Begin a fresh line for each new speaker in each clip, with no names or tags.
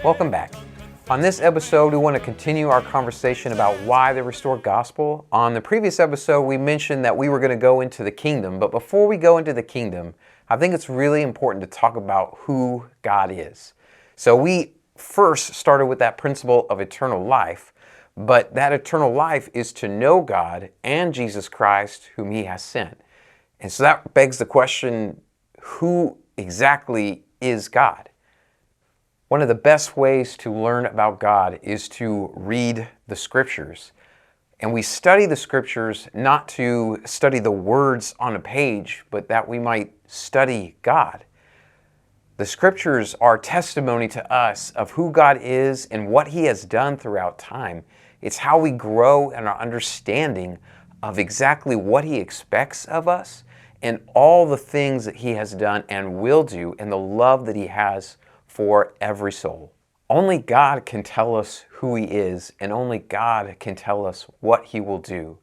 Welcome back. On this episode, we want to continue our conversation about why the restored gospel. On the previous episode, we mentioned that we were going to go into the kingdom, but before we go into the kingdom, I think it's really important to talk about who God is. So we first started with that principle of eternal life, but that eternal life is to know God and Jesus Christ, whom He has sent. And so that begs the question, who exactly is God? One of the best ways to learn about God is to read the Scriptures. And we study the Scriptures not to study the words on a page, but that we might study God. The Scriptures are testimony to us of who God is and what He has done throughout time. It's how we grow in our understanding of exactly what He expects of us and all the things that He has done and will do and the love that He has for every soul. Only God can tell us who He is, and only God can tell us what He will do.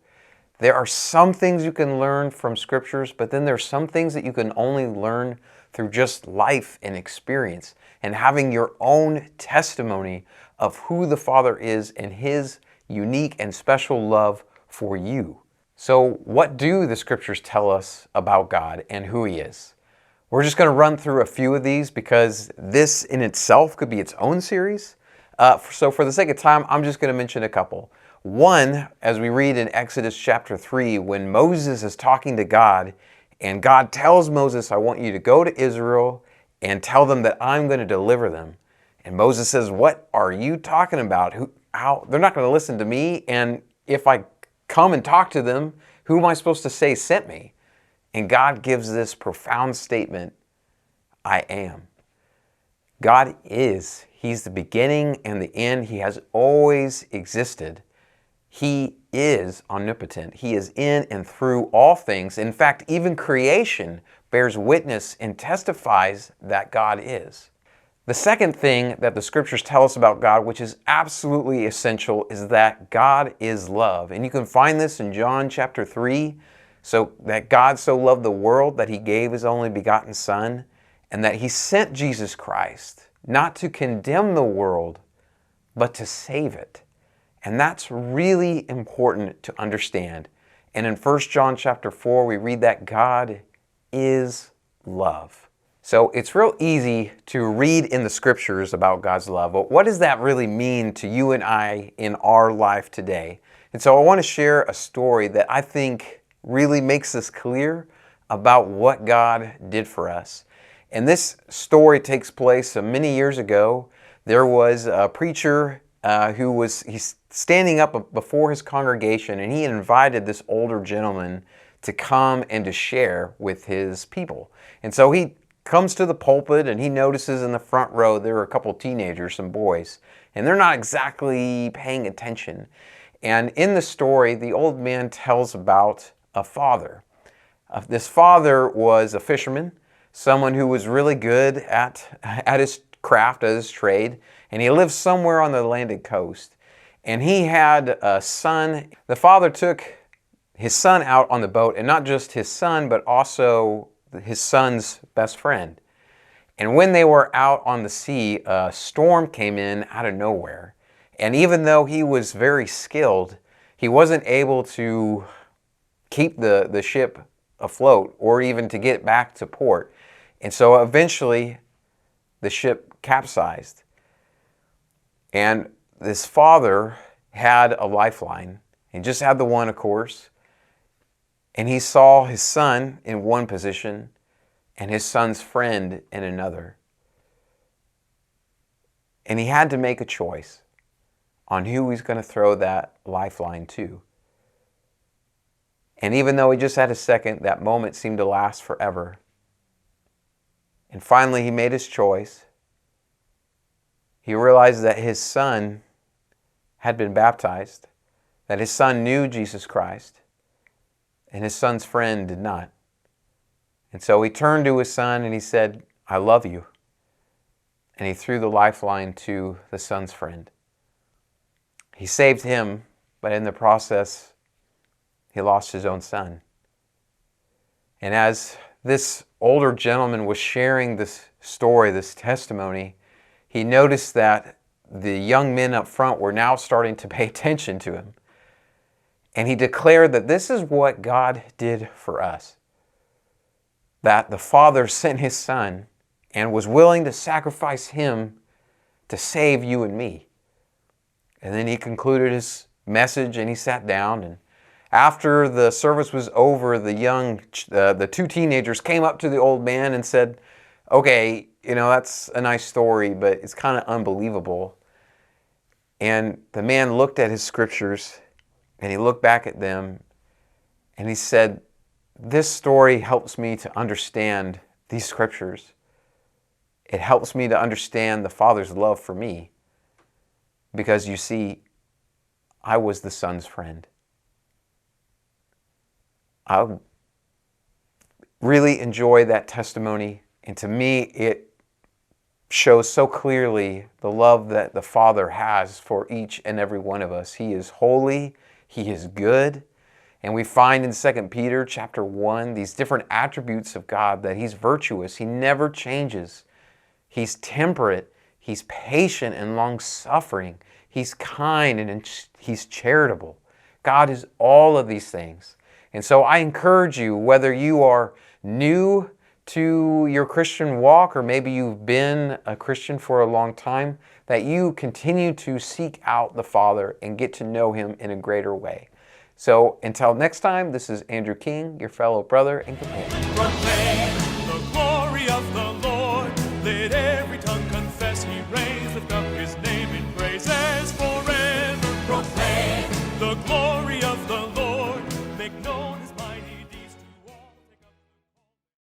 There are some things you can learn from Scriptures, but then there's some things that you can only learn through just life and experience and having your own testimony of who the Father is and His unique and special love for you. So what do the Scriptures tell us about God and who He is? We're just going to run through a few of these because this in itself could be its own series. So for the sake of time, I'm just going to mention a couple. One, as we read in Exodus chapter 3, when Moses is talking to God, and God tells Moses, I want you to go to Israel and tell them that I'm going to deliver them. And Moses says, what are you talking about? How? They're not going to listen to me, and if I come and talk to them, who am I supposed to say sent me? And God gives this profound statement, I am. God is. He's the beginning and the end. He has always existed. He is omnipotent. He is in and through all things. In fact, even creation bears witness and testifies that God is. The second thing that the Scriptures tell us about God, which is absolutely essential, is that God is love. And you can find this in John chapter 3. So that God so loved the world that He gave His only begotten Son, and that He sent Jesus Christ, not to condemn the world, but to save it. And that's really important to understand. And in 1 John chapter 4, we read that God is love. So it's real easy to read in the Scriptures about God's love, but what does that really mean to you and I in our life today? And so I want to share a story that I think really makes this clear about what God did for us. And this story takes place many years ago. There was a preacher he's standing up before his congregation, and he invited this older gentleman to come and to share with his people. And so he comes to the pulpit, and he notices in the front row there are a couple teenagers, some boys, and they're not exactly paying attention. And in the story, the old man tells about a father. This father was a fisherman, someone who was really good at his craft, at his trade, and he lived somewhere on the Atlantic coast. And he had a son. The father took his son out on the boat, and not just his son, but also his son's best friend. And when they were out on the sea, a storm came in out of nowhere. And even though he was very skilled, he wasn't able to keep the ship afloat or even to get back to port. And so eventually the ship capsized. And this father had a lifeline. He just had the one, of course. And he saw his son in one position and his son's friend in another. And he had to make a choice on who he's going to throw that lifeline to. And even though he just had a second, that moment seemed to last forever. And finally, he made his choice. He realized that his son had been baptized, that his son knew Jesus Christ, and his son's friend did not. And so he turned to his son and he said, I love you. And he threw the lifeline to the son's friend. He saved him, but in the process, he lost his own son. And as this older gentleman was sharing this story, this testimony, he noticed that the young men up front were now starting to pay attention to him. And he declared that this is what God did for us. That the Father sent His Son and was willing to sacrifice Him to save you and me. And then he concluded his message and he sat down. And after the service was over, the two teenagers came up to the old man and said, okay, that's a nice story, but it's kind of unbelievable. And the man looked at his scriptures and he looked back at them and he said, this story helps me to understand these scriptures. It helps me to understand the Father's love for me. Because you see, I was the Son's friend. I really enjoy that testimony. And to me, it shows so clearly the love that the Father has for each and every one of us. He is holy. He is good. And we find in 2 Peter chapter 1 these different attributes of God, that He's virtuous. He never changes. He's temperate. He's patient and long-suffering. He's kind and He's charitable. God is all of these things. And so I encourage you, whether you are new to your Christian walk or maybe you've been a Christian for a long time, that you continue to seek out the Father and get to know Him in a greater way. So until next time, this is Andrew King, your fellow brother and companion.